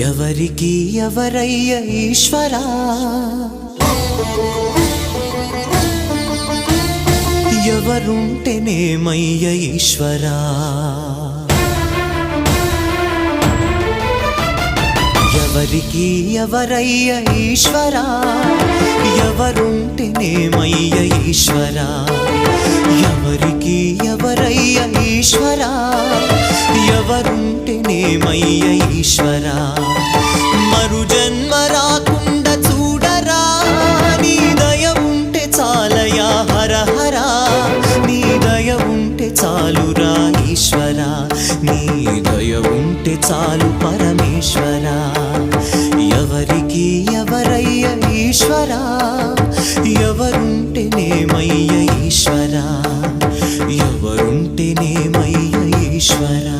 ఎవరికి ఎవరయ్య ఈశ్వరా, ఎవరుంటేనేమయ్య ఈశ్వరా, ఎవరికి ఎవరయ్య ఈశ్వరా, ఎవరుంటేనేమయ్య ఈశ్వరా, ఎవరికి ఎవరయ్య ఈశ్వరా, ఎవరుంటేనేమయ్య ఈశ్వరా. మరు జన్మ రాకుండా చూడరా, నీ దయ ఉంటే చాలయా హర హరా, నీ దయ ఉంటే చాలురా ఈశ్వరా, నీ దయ ఉంటే చాలు పరమేశ్వరా. ఎవరికి ఎవరయ్య ఈశ్వరా, ఎవరుంటేనేమయ్య ఈశ్వరా, ఎవరుంటేనేమయ్య ఈశ్వరా.